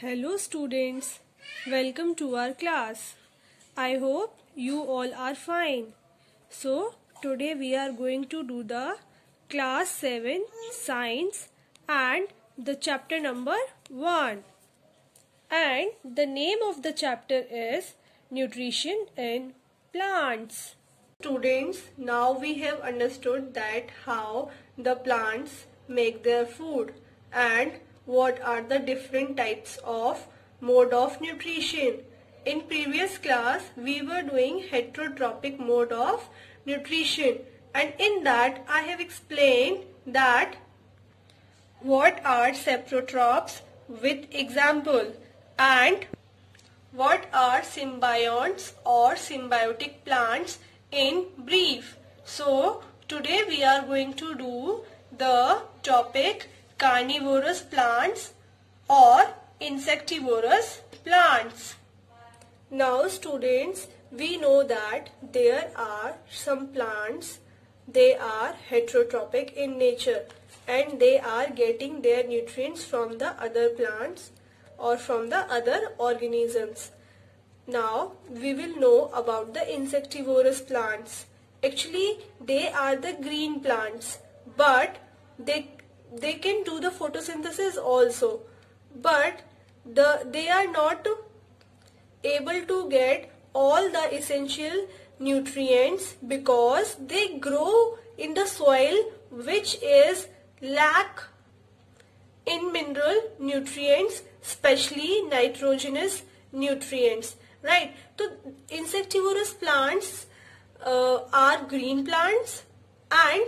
Hello students, welcome to our class. I hope you all are fine. So today we are going to do the class 7 science and the chapter number 1. And the name of the chapter is Nutrition in Plants. Students, now we have understood that how the plants make their food and what are the different types of mode of nutrition. In previous class, we were doing heterotrophic mode of nutrition, and in that I have explained that what are saprotrophs with example and what are symbionts or symbiotic plants in brief. So today we are going to do the topic carnivorous plants or insectivorous plants. Now students, we know that there are some plants, they are heterotrophic in nature and they are getting their nutrients from the other plants or from the other organisms. Now we will know about the insectivorous plants. Actually they are the green plants, but they can do the photosynthesis also, but they are not able to get all the essential nutrients because they grow in the soil which is lack in mineral nutrients, especially nitrogenous nutrients, right? So insectivorous plants are green plants, and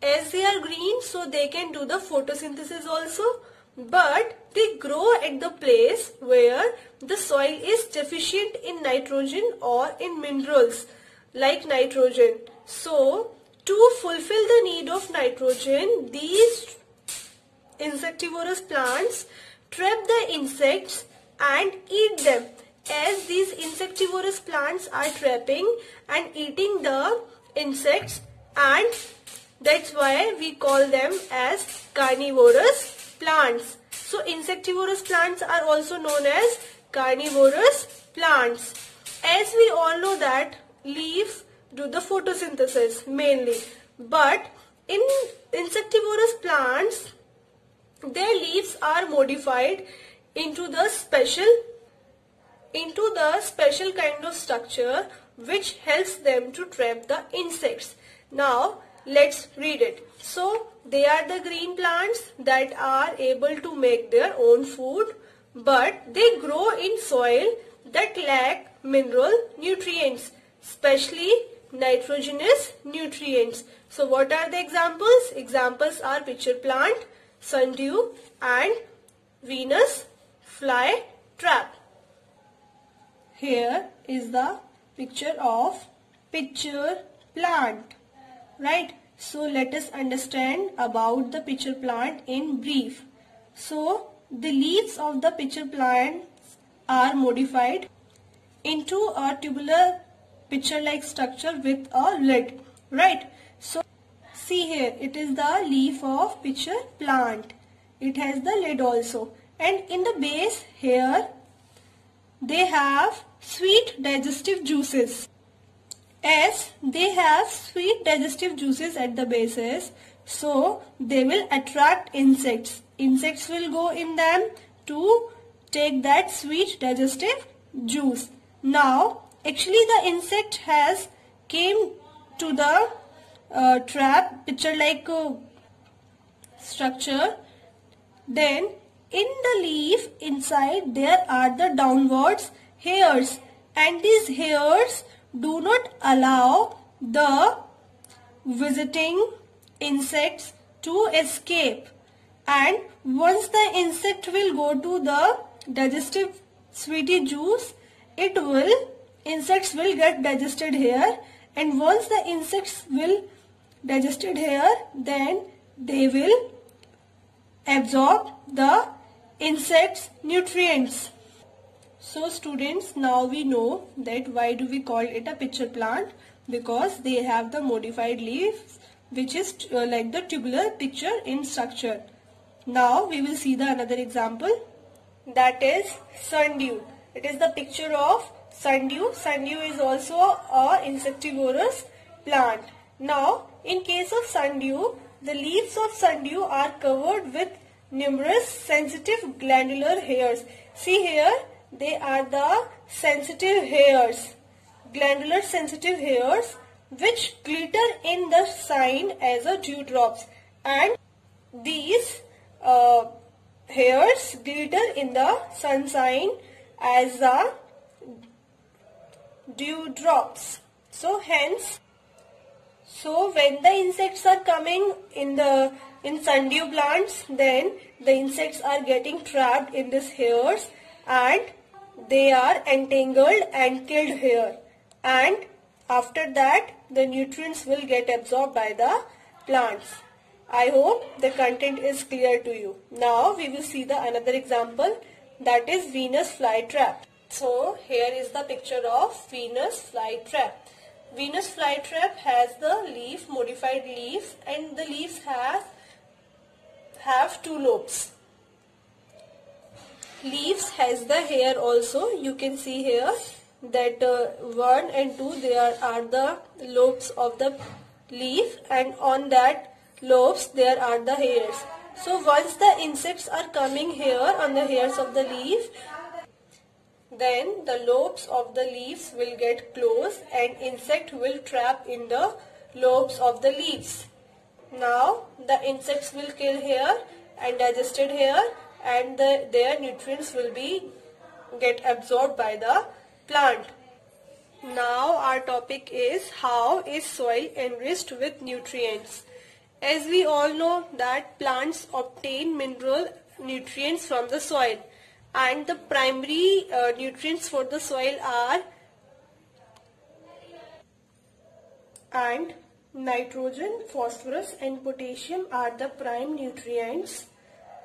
as they are green, so they can do the photosynthesis also, but they grow at the place where the soil is deficient in nitrogen or in minerals like nitrogen. So to fulfill the need of nitrogen, these insectivorous plants trap the insects and eat them. As these insectivorous plants are trapping and eating the insects, and that's why we call them as carnivorous plants. So insectivorous plants are also known as carnivorous plants. As we all know that leaves do the photosynthesis mainly, but in insectivorous plants, their leaves are modified into the special kind of structure which helps them to trap the insects. Now let's read it. So they are the green plants that are able to make their own food, but they grow in soil that lack mineral nutrients, especially nitrogenous nutrients. So what are the examples? Examples are pitcher plant, sundew and Venus fly trap. Here is the picture of pitcher plant, right? So let us understand about the pitcher plant in brief. So the leaves of the pitcher plant are modified into a tubular pitcher-like structure with a lid, right? So see here, it is the leaf of pitcher plant. It has the lid also, and in the base here they have sweet digestive juices. As they have sweet digestive juices at the bases, so they will attract insects. Insects will go in them to take that sweet digestive juice. Now actually the insect has came to the trap, pitcher-like structure. Then in the leaf inside there are the downwards hairs, and these hairs do not allow the visiting insects to escape, and once the insect will go to the digestive sweetie juice, insects will get digested here, and once the insects will digested here, then they will absorb the insects nutrients. So students, now we know that why do we call it a pitcher plant, because they have the modified leaves which is like the tubular pitcher in structure. Now we will see the another example. that is sundew. It is the picture of sundew. Sundew is also a insectivorous plant. Now, in case of sundew, the leaves of sundew are covered with numerous sensitive glandular hairs. See here, they are the sensitive hairs, glandular sensitive hairs, which glitter in the sun as a dewdrops, and these hairs glitter in the sunshine as the dewdrops. So when the insects are coming in sundew plants, then the insects are getting trapped in these hairs and they are entangled and killed here, and after that the nutrients will get absorbed by the plants. I hope the content is clear to you. Now we will see the another example, that is Venus flytrap. So here is the picture of Venus flytrap. Venus flytrap has the modified leaves, and the leaves have two lobes. Leaves has the hair also. You can see here that 1 and 2 there are the lobes of the leaf, and on that lobes there are the hairs. So once the insects are coming here on the hairs of the leaf, then the lobes of the leaves will get closed and insect will trap in the lobes of the leaves. Now the insects will kill here and digested here, and their nutrients will get absorbed by the plant. Now our topic is, how is soil enriched with nutrients? As we all know that plants obtain mineral nutrients from the soil, and the primary nutrients for the soil are nitrogen, phosphorus and potassium are the prime nutrients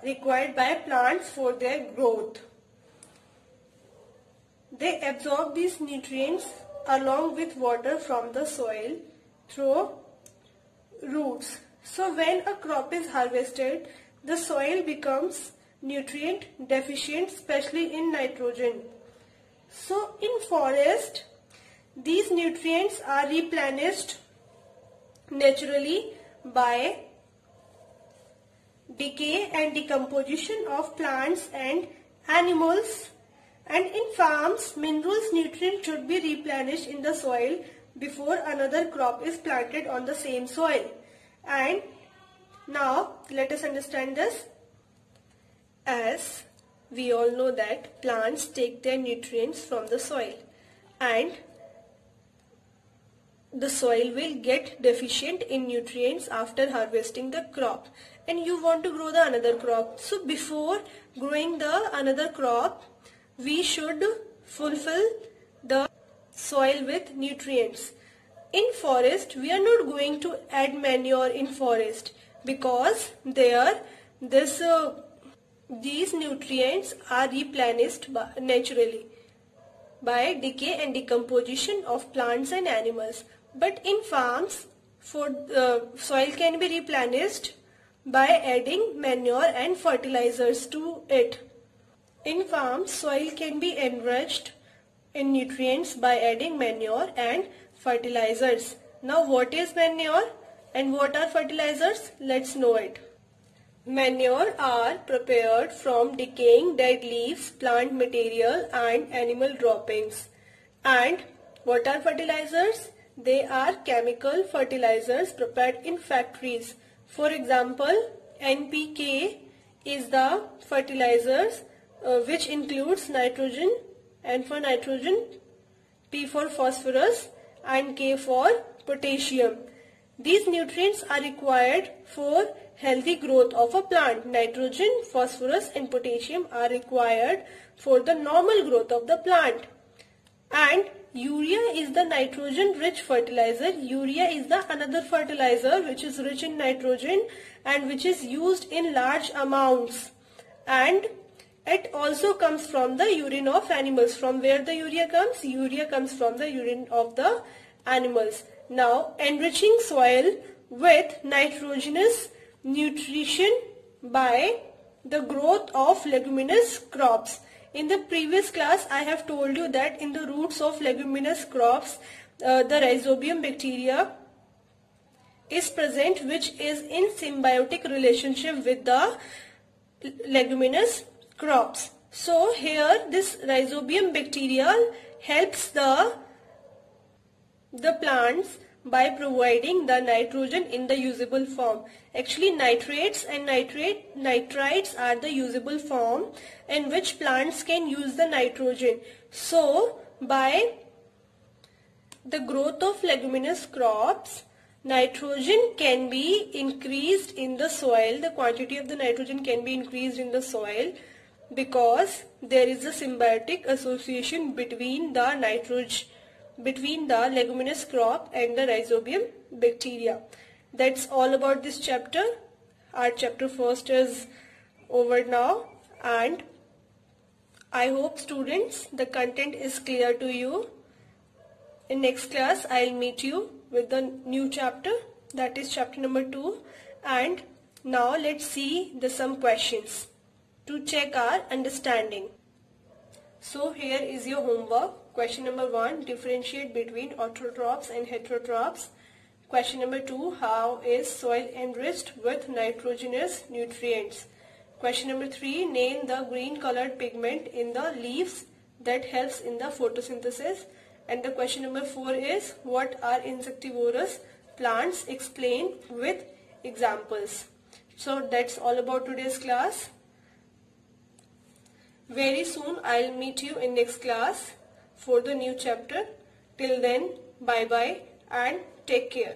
required by plants for their growth. They absorb these nutrients along with water from the soil through roots. So when a crop is harvested, the soil becomes nutrient deficient, especially in nitrogen. So in forest, these nutrients are replenished naturally by decay and decomposition of plants and animals, and in farms, minerals nutrients should be replenished in the soil before another crop is planted on the same soil. And now let us understand this. As we all know that plants take their nutrients from the soil, and the soil will get deficient in nutrients after harvesting the crop, and you want to grow the another crop. So before growing the another crop, we should fulfill the soil with nutrients. In forest, we are not going to add manure in forest, because these nutrients are replenished naturally by decay and decomposition of plants and animals. But in farms, soil can be replenished by adding manure and fertilizers to it. In farms, soil can be enriched in nutrients by adding manure and fertilizers. Now what is manure and what are fertilizers? Let's know it. Manure are prepared from decaying dead leaves, plant material and animal droppings. And what are fertilizers? They are chemical fertilizers prepared in factories. For example, NPK is the fertilizers which includes nitrogen, N for nitrogen, P for phosphorus and K for potassium. These nutrients are required for healthy growth of a plant. Nitrogen, phosphorus and potassium are required for the normal growth of the plant. And urea is the nitrogen rich fertilizer. Urea is the another fertilizer which is rich in nitrogen and which is used in large amounts. And it also comes from the urine of animals. From where the urea comes? Urea comes from the urine of the animals. Now, enriching soil with nitrogenous nutrition by the growth of leguminous crops. In the previous class, I have told you that in the roots of leguminous crops, the rhizobium bacteria is present, which is in symbiotic relationship with the leguminous crops. So here this rhizobium bacteria helps the plants by providing the nitrogen in the usable form. Actually, nitrates and nitrites are the usable form in which plants can use the nitrogen. So by the growth of leguminous crops, nitrogen can be increased in the soil. The quantity of the nitrogen can be increased in the soil because there is a symbiotic association between the leguminous crop and the rhizobium bacteria. That's all about this chapter. Our chapter first is over now, and I hope students the content is clear to you. In next class I'll meet you with the new chapter, that is chapter number 2, and now let's see some questions to check our understanding. So here is your homework. Question number 1, differentiate between autotrophs and heterotrophs. Question number 2, how is soil enriched with nitrogenous nutrients? Question number 3, name the green colored pigment in the leaves that helps in the photosynthesis. And the question number 4 is, what are insectivorous plants? Explain with examples. So that's all about today's class. Very soon I'll meet you in next class for the new chapter. Till then, bye bye and take care.